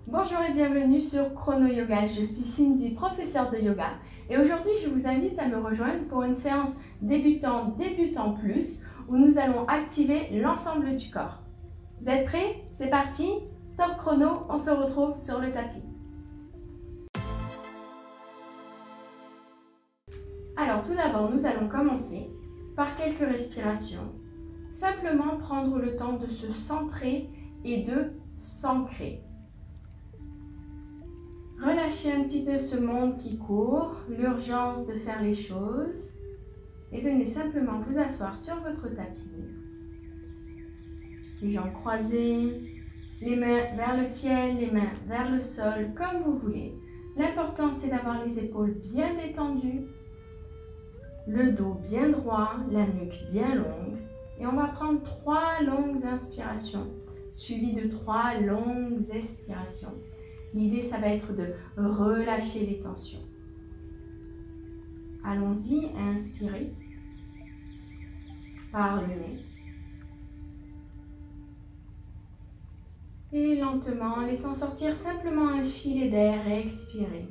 Bonjour et bienvenue sur Chrono Yoga. Je suis Cindy, professeure de yoga, et aujourd'hui je vous invite à me rejoindre pour une séance débutant plus où nous allons activer l'ensemble du corps. Vous êtes prêts? C'est parti, top chrono, on se retrouve sur le tapis. Alors tout d'abord, nous allons commencer par quelques respirations. Simplement prendre le temps de se centrer et de s'ancrer. Relâchez un petit peu ce monde qui court, l'urgence de faire les choses, et venez simplement vous asseoir sur votre tapis. Les jambes croisées, les mains vers le ciel, les mains vers le sol, comme vous voulez. L'important c'est d'avoir les épaules bien détendues, le dos bien droit, la nuque bien longue. Et on va prendre 3 longues inspirations, suivies de 3 longues expirations. L'idée, ça va être de relâcher les tensions. Allons-y, inspirez par le nez. Et lentement, laissant sortir simplement un filet d'air, expirez.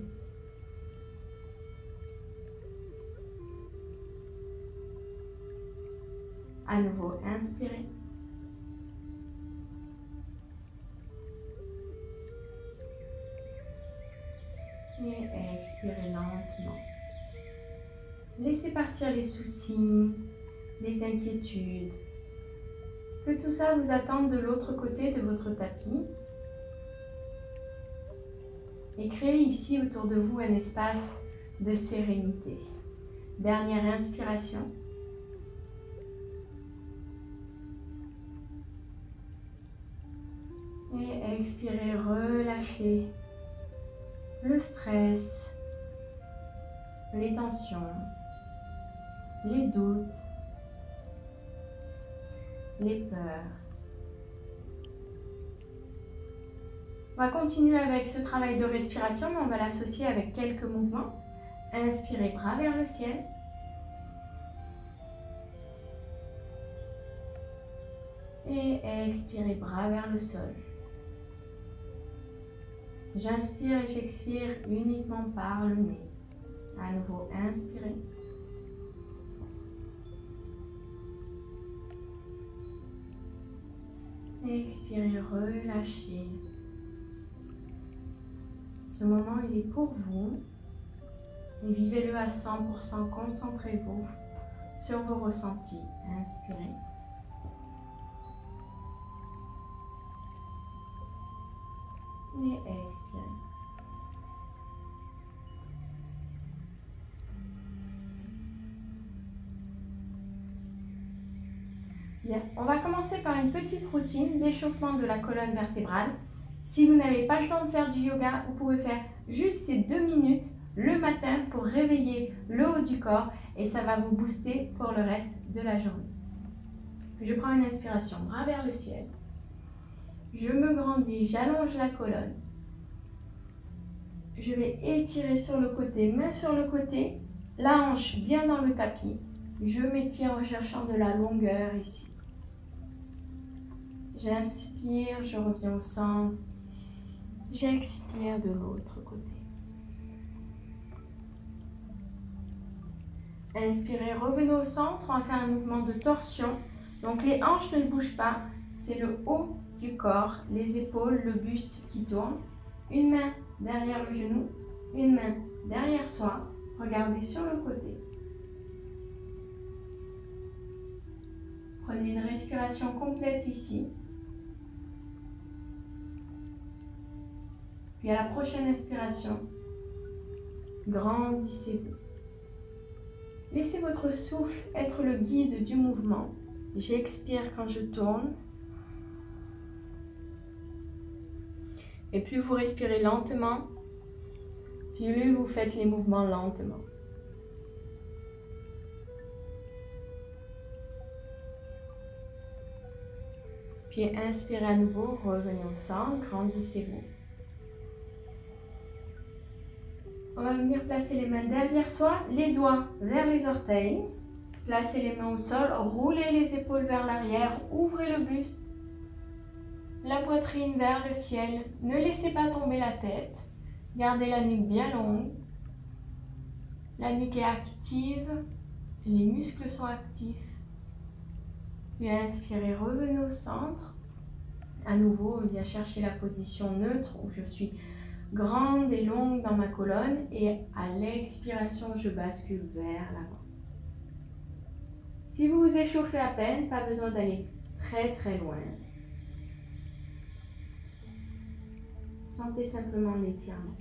À nouveau, inspirez. Et expirez lentement. Laissez partir les soucis, les inquiétudes. Que tout ça vous attende de l'autre côté de votre tapis. Et créez ici autour de vous un espace de sérénité. Dernière inspiration. Et expirez, relâchez le stress, les tensions, les doutes, les peurs. On va continuer avec ce travail de respiration, mais on va l'associer avec quelques mouvements. Inspirez, bras vers le ciel. Et expirez, bras vers le sol. J'inspire et j'expire uniquement par le nez. À nouveau, inspirez. Expirez, relâchez. Ce moment, il est pour vous. Et vivez-le à 100%. Concentrez-vous sur vos ressentis. Inspirez. Et expirez. Bien, on va commencer par une petite routine d'échauffement de la colonne vertébrale. Si vous n'avez pas le temps de faire du yoga, vous pouvez faire juste ces 2 minutes le matin pour réveiller le haut du corps et ça va vous booster pour le reste de la journée. Je prends une inspiration, bras vers le ciel. Je me grandis, j'allonge la colonne. Je vais étirer sur le côté, main sur le côté, la hanche bien dans le tapis. Je m'étire en cherchant de la longueur ici. J'inspire, je reviens au centre. J'expire de l'autre côté. Inspirez, revenez au centre, on va faire un mouvement de torsion. Donc les hanches ne bougent pas, c'est le haut du corps, les épaules, le buste qui tourne. Une main derrière le genou, une main derrière soi. Regardez sur le côté. Prenez une respiration complète ici. Puis à la prochaine inspiration, grandissez-vous. Laissez votre souffle être le guide du mouvement. J'expire quand je tourne. Et plus vous respirez lentement, plus vous faites les mouvements lentement. Puis inspirez à nouveau, revenez au centre, grandissez-vous. On va venir placer les mains derrière soi, les doigts vers les orteils. Placez les mains au sol, roulez les épaules vers l'arrière, ouvrez le buste. la poitrine vers le ciel. Ne laissez pas tomber la tête. Gardez la nuque bien longue. La nuque est active. Les muscles sont actifs. Puis inspirez, revenez au centre. À nouveau, on vient chercher la position neutre où je suis grande et longue dans ma colonne. Et à l'expiration, je bascule vers l'avant. Si vous vous échauffez à peine, pas besoin d'aller très très loin. Sentez simplement l'étirement.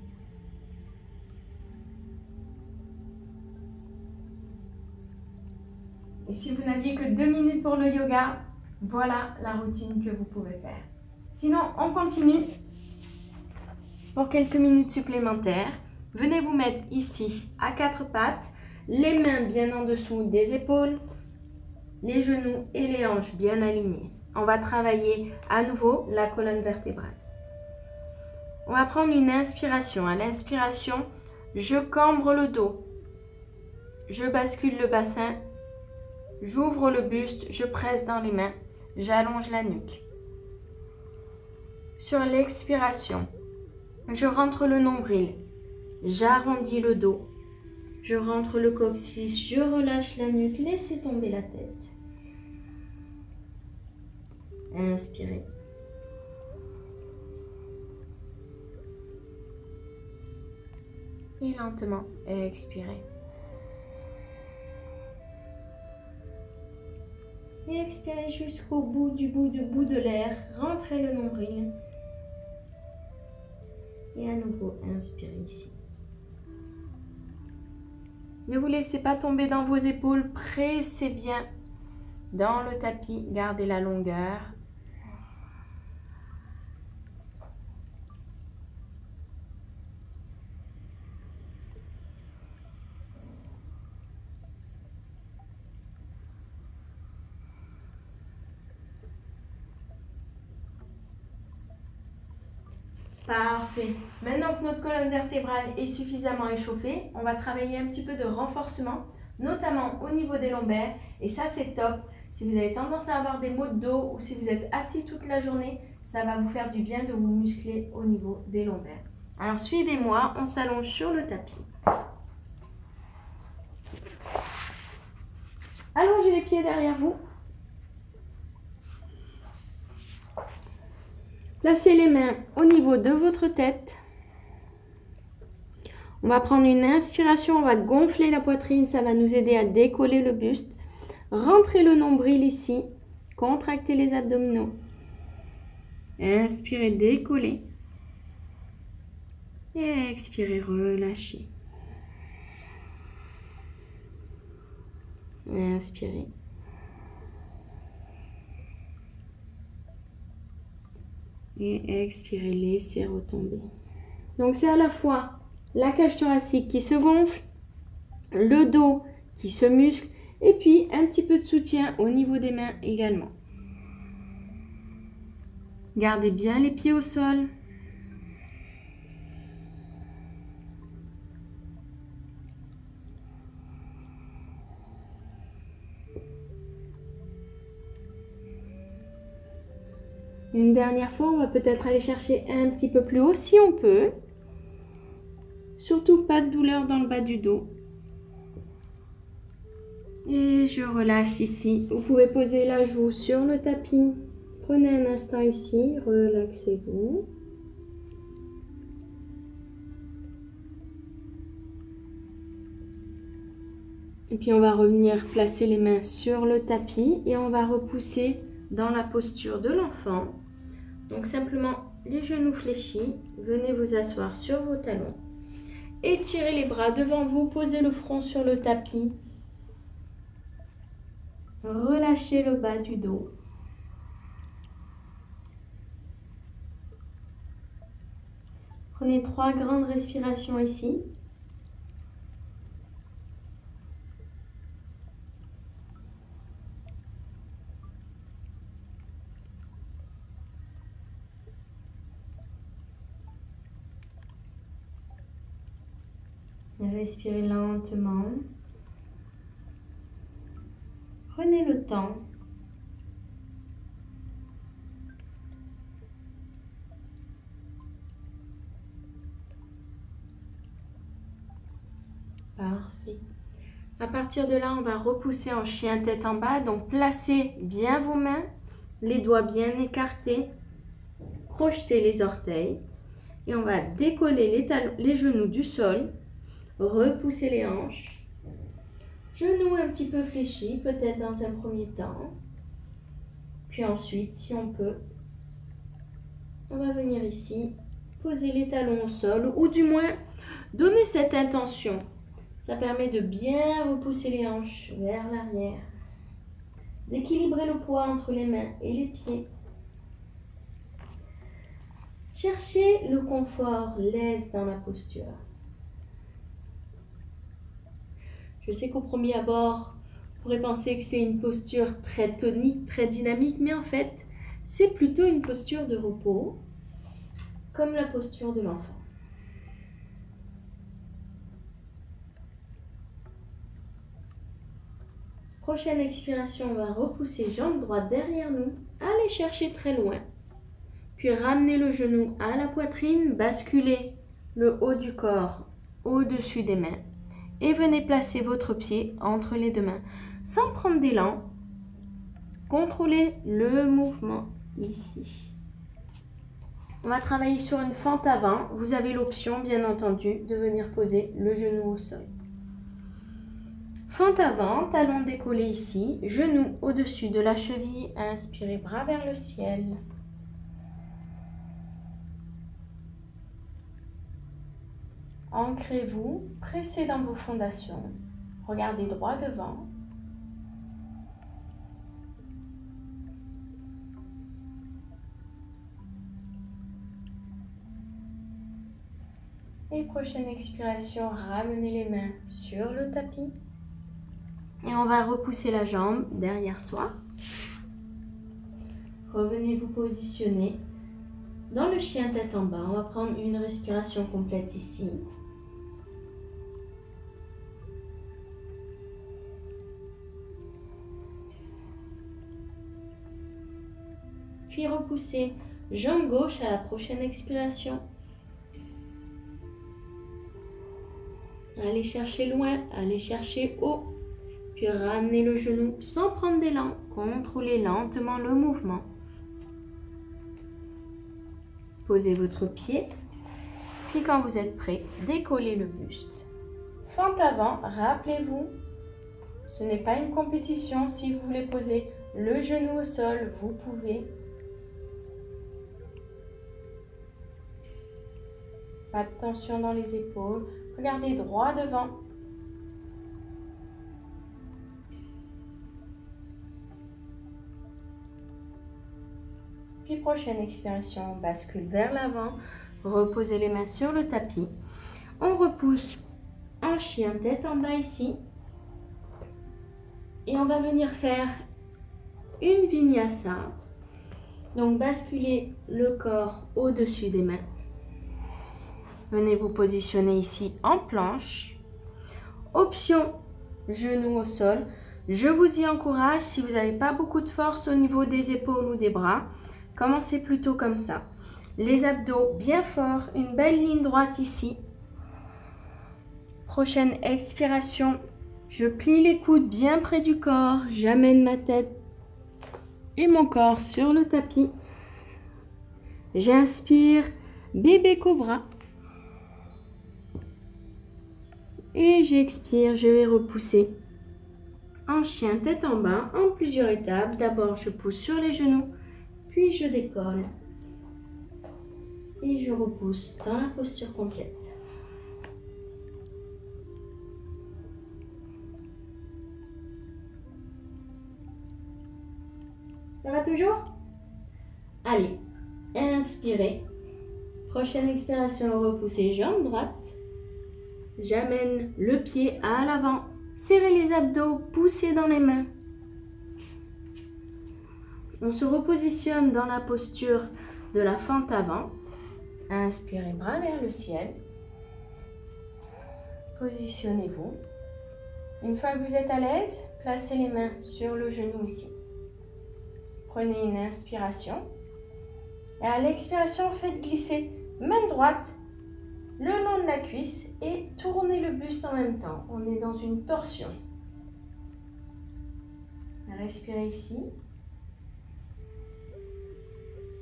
Et si vous n'aviez que 2 minutes pour le yoga, voilà la routine que vous pouvez faire. Sinon, on continue pour quelques minutes supplémentaires. Venez vous mettre ici à 4 pattes, les mains bien en dessous des épaules, les genoux et les hanches bien alignés. On va travailler à nouveau la colonne vertébrale. On va prendre une inspiration. À l'inspiration, je cambre le dos. Je bascule le bassin. J'ouvre le buste. Je presse dans les mains. J'allonge la nuque. Sur l'expiration, je rentre le nombril. J'arrondis le dos. Je rentre le coccyx, je relâche la nuque, laissez tomber la tête. Inspirez. Et lentement, expirez. Et expirez jusqu'au bout de l'air. Rentrez le nombril. Et à nouveau, inspirez ici. Ne vous laissez pas tomber dans vos épaules, pressez bien dans le tapis, gardez la longueur. Parfait. Maintenant que notre colonne vertébrale est suffisamment échauffée, on va travailler un petit peu de renforcement, notamment au niveau des lombaires. Et ça, c'est top. Si vous avez tendance à avoir des maux de dos ou si vous êtes assis toute la journée, ça va vous faire du bien de vous muscler au niveau des lombaires. Alors, suivez-moi, on s'allonge sur le tapis. Allongez les pieds derrière vous. Placez les mains au niveau de votre tête. On va prendre une inspiration, on va gonfler la poitrine, ça va nous aider à décoller le buste. Rentrez le nombril ici, contractez les abdominaux. Inspirez, décollez. Et expirez, relâchez. Inspirez. Et expirez, laissez retomber. Donc c'est à la fois la cage thoracique qui se gonfle, le dos qui se muscle et puis un petit peu de soutien au niveau des mains également. Gardez bien les pieds au sol. Une dernière fois, on va peut-être aller chercher un petit peu plus haut si on peut. Surtout pas de douleur dans le bas du dos. Et je relâche ici. Vous pouvez poser la joue sur le tapis. Prenez un instant ici, relaxez-vous. Et puis on va revenir placer les mains sur le tapis et on va repousser dans la posture de l'enfant. Donc simplement les genoux fléchis, venez vous asseoir sur vos talons. Étirez les bras devant vous, posez le front sur le tapis. Relâchez le bas du dos. Prenez 3 grandes respirations ici. Respirez lentement. Prenez le temps. Parfait. À partir de là, on va repousser en chien tête en bas. Donc, placez bien vos mains, les doigts bien écartés, crochetez les orteils. Et on va décoller les genoux du sol, repousser les hanches. Genoux un petit peu fléchis, peut-être dans un premier temps. Puis ensuite, si on peut, on va venir ici, poser les talons au sol, ou du moins, donner cette intention. Ça permet de bien repousser les hanches vers l'arrière, d'équilibrer le poids entre les mains et les pieds. Cherchez le confort, l'aise dans la posture. Je sais qu'au premier abord, vous pourrez penser que c'est une posture très tonique, très dynamique, mais en fait, c'est plutôt une posture de repos, comme la posture de l'enfant. Prochaine expiration, on va repousser jambe droite derrière nous, aller chercher très loin. Puis ramenez le genou à la poitrine, basculez le haut du corps au-dessus des mains et venez placer votre pied entre les deux mains. Sans prendre d'élan, contrôlez le mouvement ici. On va travailler sur une fente avant. Vous avez l'option, bien entendu, de venir poser le genou au sol. Fente avant, talon décollé ici, genou au-dessus de la cheville, inspirez, bras vers le ciel. Ancrez-vous, pressez dans vos fondations, regardez droit devant. Et prochaine expiration, ramenez les mains sur le tapis. Et on va repousser la jambe derrière soi. Revenez vous positionner dans le chien tête en bas. On va prendre une respiration complète ici. Puis repoussez jambe gauche à la prochaine expiration. Allez chercher loin, allez chercher haut. Puis ramenez le genou sans prendre d'élan. Contrôlez lentement le mouvement. Posez votre pied. Puis quand vous êtes prêt, décollez le buste. Fente avant, rappelez-vous, ce n'est pas une compétition. Si vous voulez poser le genou au sol, vous pouvez. Pas de tension dans les épaules. Regardez droit devant. Puis prochaine expiration, on bascule vers l'avant. Reposez les mains sur le tapis. On repousse en chien tête en bas ici. Et on va venir faire une vinyasa. Donc basculez le corps au-dessus des mains. Venez vous positionner ici en planche. Option genou au sol. Je vous y encourage, si vous n'avez pas beaucoup de force au niveau des épaules ou des bras, commencez plutôt comme ça. Les abdos bien forts, une belle ligne droite ici. Prochaine expiration, je plie les coudes bien près du corps. J'amène ma tête et mon corps sur le tapis. J'inspire, bébé cobra. Et j'expire, je vais repousser en chien tête en bas en plusieurs étapes. D'abord, je pousse sur les genoux, puis je décolle. Et je repousse dans la posture complète. Ça va toujours? Allez, inspirez. Prochaine expiration, repoussez jambe droite. J'amène le pied à l'avant. Serrez les abdos, poussez dans les mains. On se repositionne dans la posture de la fente avant. Inspirez, bras vers le ciel. Positionnez-vous. Une fois que vous êtes à l'aise, placez les mains sur le genou ici. Prenez une inspiration. Et à l'expiration, faites glisser main droite le long de la cuisse et tournez le buste en même temps. On est dans une torsion. Respirez ici.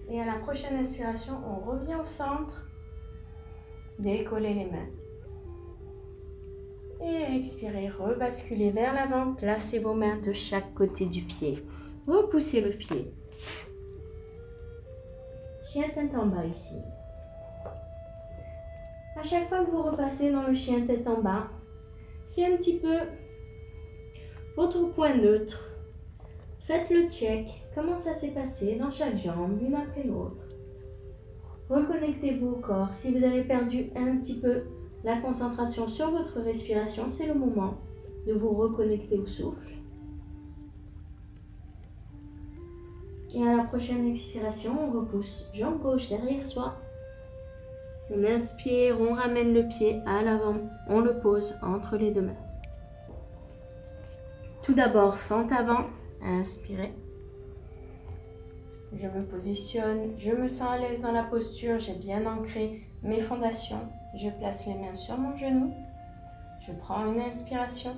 Et à la prochaine inspiration, on revient au centre. Décollez les mains. Et expirez, rebasculez vers l'avant. Placez vos mains de chaque côté du pied. Repoussez le pied. Chien tête en bas ici. À chaque fois que vous repassez dans le chien tête en bas, c'est un petit peu votre point neutre. Faites le check. Comment ça s'est passé dans chaque jambe, l'une après l'autre. Reconnectez-vous au corps. Si vous avez perdu un petit peu la concentration sur votre respiration, c'est le moment de vous reconnecter au souffle. Et à la prochaine expiration, on repousse jambe gauche derrière soi. On inspire, on ramène le pied à l'avant, on le pose entre les deux mains. Tout d'abord, fente avant, inspirez. Je me positionne, je me sens à l'aise dans la posture, j'ai bien ancré mes fondations. Je place les mains sur mon genou, je prends une inspiration.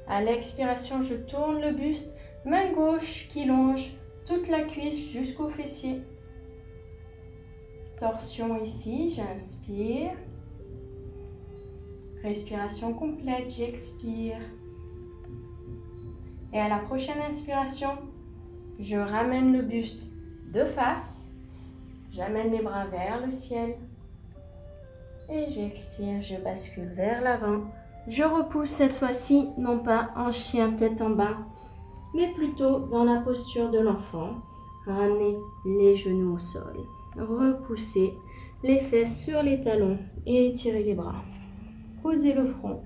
À l'expiration, je tourne le buste, main gauche qui longe toute la cuisse jusqu'au fessier. Torsion ici, j'inspire. Respiration complète, j'expire. Et à la prochaine inspiration, je ramène le buste de face. J'amène les bras vers le ciel. Et j'expire, je bascule vers l'avant. Je repousse cette fois-ci, non pas en chien tête en bas, mais plutôt dans la posture de l'enfant. Ramenez les genoux au sol. Repoussez les fesses sur les talons et étirez les bras. Posez le front.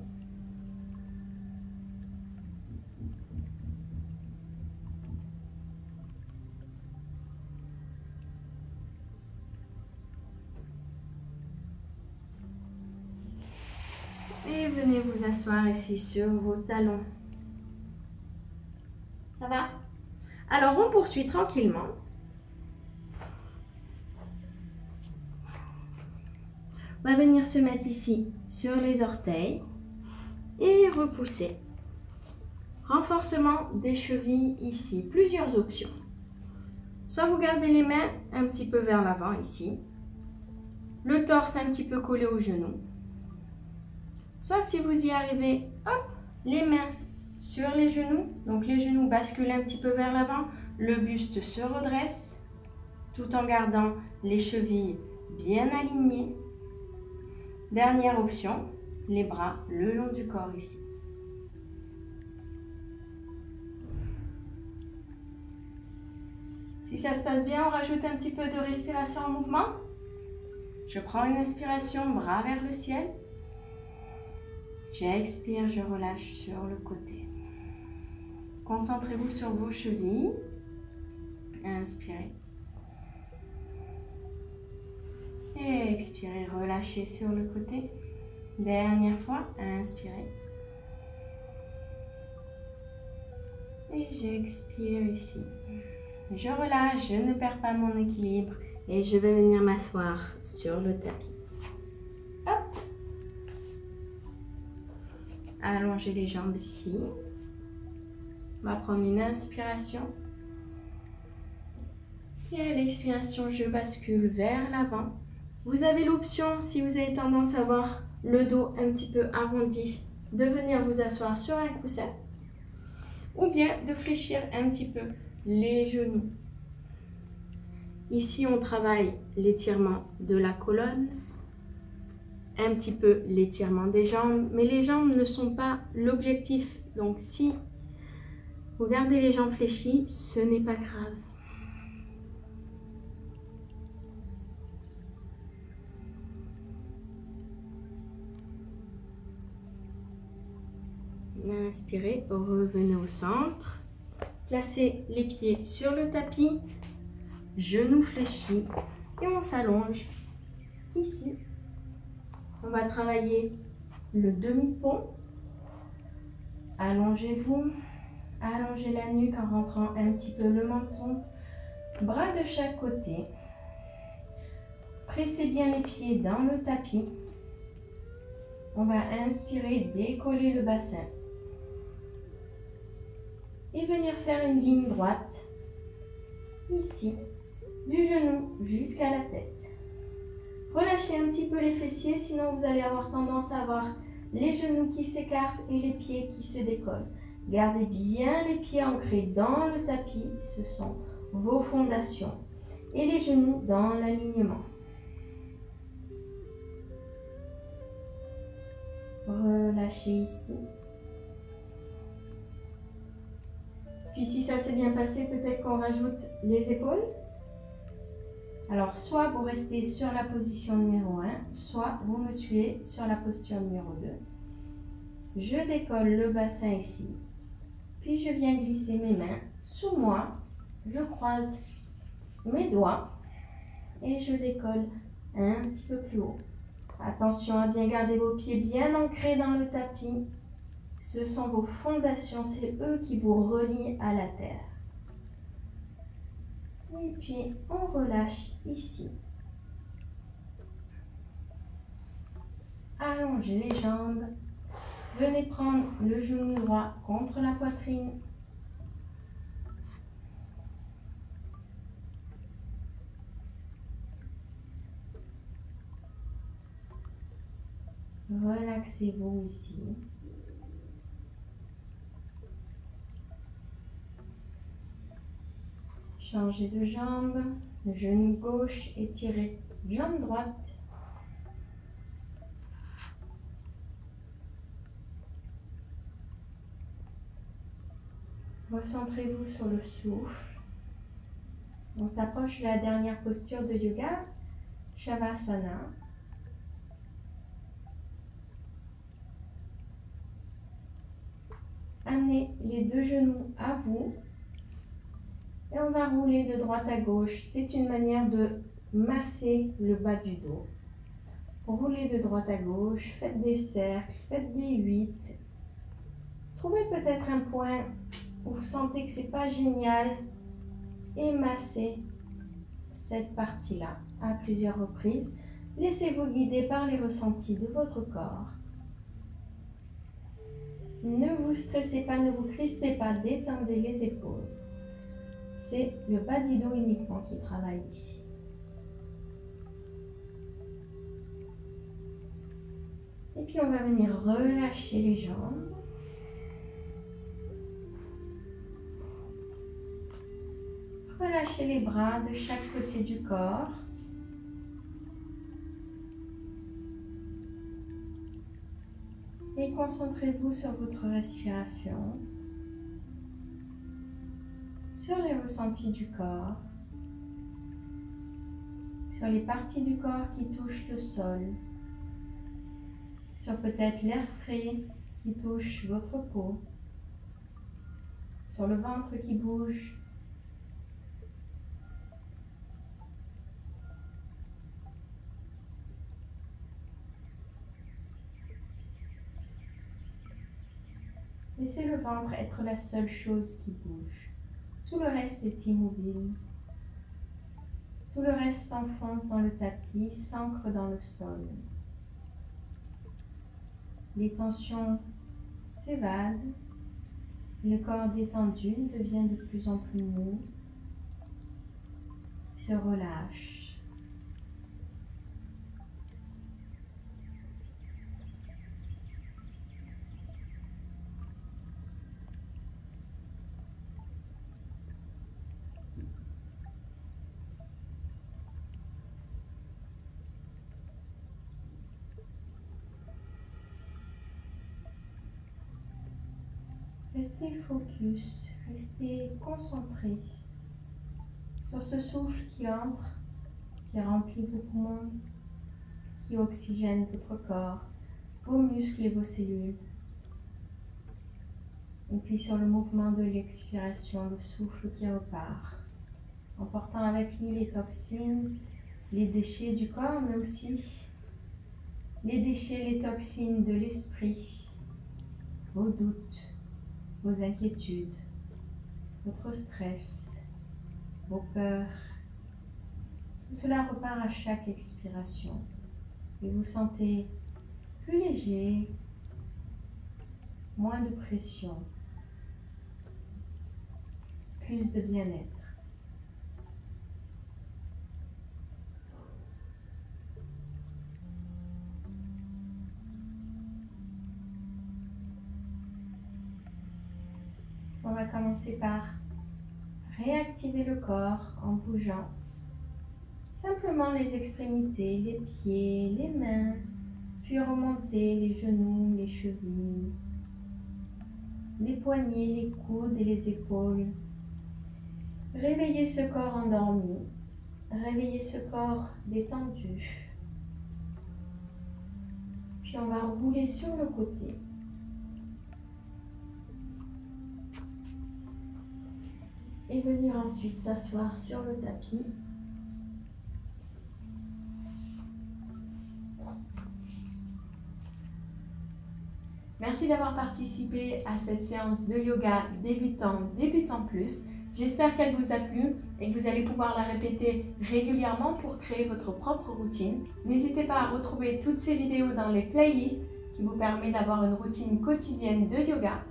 Et venez vous asseoir ici sur vos talons. Ça va? Alors on poursuit tranquillement. On va venir se mettre ici sur les orteils et repousser. Renforcement des chevilles ici. Plusieurs options. Soit vous gardez les mains un petit peu vers l'avant ici. Le torse un petit peu collé aux genoux. Soit si vous y arrivez, hop, les mains sur les genoux. Donc les genoux basculent un petit peu vers l'avant. Le buste se redresse tout en gardant les chevilles bien alignées. Dernière option, les bras le long du corps ici. Si ça se passe bien, on rajoute un petit peu de respiration en mouvement. Je prends une inspiration, bras vers le ciel. J'expire, je relâche sur le côté. Concentrez-vous sur vos chevilles. Inspirez. Et expirez, relâchez sur le côté. Dernière fois, inspirez. Et j'expire ici. Je relâche, je ne perds pas mon équilibre et je vais venir m'asseoir sur le tapis. Hop. Allongez les jambes ici. On va prendre une inspiration. Et à l'expiration, je bascule vers l'avant. Vous avez l'option, si vous avez tendance à avoir le dos un petit peu arrondi, de venir vous asseoir sur un coussin. Ou bien de fléchir un petit peu les genoux. Ici, on travaille l'étirement de la colonne, un petit peu l'étirement des jambes, mais les jambes ne sont pas l'objectif. Donc, si vous gardez les jambes fléchies, ce n'est pas grave. Inspirez, revenez au centre. Placez les pieds sur le tapis, genoux fléchis et on s'allonge ici. On va travailler le demi-pont. Allongez-vous, allongez la nuque en rentrant un petit peu le menton. Bras de chaque côté. Pressez bien les pieds dans le tapis. On va inspirer, décoller le bassin. Et venir faire une ligne droite, ici, du genou jusqu'à la tête. Relâchez un petit peu les fessiers, sinon vous allez avoir tendance à avoir les genoux qui s'écartent et les pieds qui se décollent. Gardez bien les pieds ancrés dans le tapis, ce sont vos fondations. Et les genoux dans l'alignement. Relâchez ici. Puis si ça s'est bien passé, peut-être qu'on rajoute les épaules. Alors, soit vous restez sur la position numéro 1, soit vous me suivez sur la posture numéro 2. Je décolle le bassin ici. Puis je viens glisser mes mains sous moi. Je croise mes doigts et je décolle un petit peu plus haut. Attention à bien garder vos pieds bien ancrés dans le tapis. Ce sont vos fondations, c'est eux qui vous relient à la terre. Et puis on relâche ici. Allongez les jambes. Venez prendre le genou droit contre la poitrine. Relaxez-vous ici. Changez de jambe, genou gauche, étirez, jambe droite. Recentrez-vous sur le souffle. On s'approche de la dernière posture de yoga, Shavasana. Amenez les deux genoux à vous. Et on va rouler de droite à gauche. C'est une manière de masser le bas du dos. Roulez de droite à gauche, faites des cercles, faites des 8. Trouvez peut-être un point où vous sentez que c'est pas génial et massez cette partie-là à plusieurs reprises. Laissez-vous guider par les ressentis de votre corps. Ne vous stressez pas, ne vous crispez pas, détendez les épaules. C'est le bas du dos uniquement qui travaille ici. Et puis on va venir relâcher les jambes. Relâchez les bras de chaque côté du corps. Et concentrez-vous sur votre respiration, sur les ressentis du corps, sur les parties du corps qui touchent le sol, sur peut-être l'air frais qui touche votre peau, sur le ventre qui bouge. Laissez le ventre être la seule chose qui bouge. Tout le reste est immobile. Tout le reste s'enfonce dans le tapis, s'ancre dans le sol. Les tensions s'évadent. Le corps détendu devient de plus en plus mou, se relâche. Restez focus, restez concentré sur ce souffle qui entre, qui remplit vos poumons, qui oxygène votre corps, vos muscles et vos cellules. Et puis sur le mouvement de l'expiration, le souffle qui repart, emportant avec lui les toxines, les déchets du corps, mais aussi les déchets, les toxines de l'esprit, vos doutes, vos inquiétudes, votre stress, vos peurs. Tout cela repart à chaque expiration et vous sentez plus léger, moins de pression, plus de bien-être. On va commencer par réactiver le corps en bougeant simplement les extrémités, les pieds, les mains, puis remonter les genoux, les chevilles, les poignets, les coudes et les épaules. Réveillez ce corps endormi, réveillez ce corps détendu. Puis on va rouler sur le côté. Et venir ensuite s'asseoir sur le tapis. Merci d'avoir participé à cette séance de yoga débutant plus. J'espère qu'elle vous a plu et que vous allez pouvoir la répéter régulièrement pour créer votre propre routine. N'hésitez pas à retrouver toutes ces vidéos dans les playlists qui vous permettent d'avoir une routine quotidienne de yoga.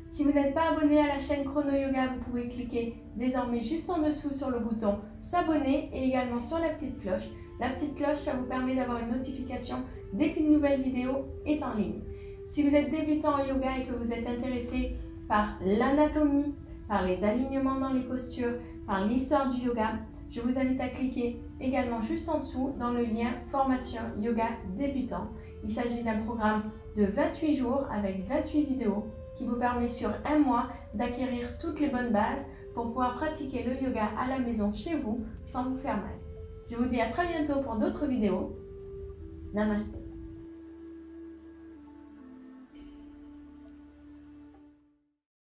Si vous n'êtes pas abonné à la chaîne Chrono Yoga, vous pouvez cliquer désormais juste en dessous sur le bouton s'abonner et également sur la petite cloche. La petite cloche, ça vous permet d'avoir une notification dès qu'une nouvelle vidéo est en ligne. Si vous êtes débutant en yoga et que vous êtes intéressé par l'anatomie, par les alignements dans les postures, par l'histoire du yoga, je vous invite à cliquer également juste en dessous dans le lien Formation Yoga Débutant. Il s'agit d'un programme de 28 jours avec 28 vidéos qui vous permet sur un mois d'acquérir toutes les bonnes bases pour pouvoir pratiquer le yoga à la maison chez vous sans vous faire mal. Je vous dis à très bientôt pour d'autres vidéos. Namasté.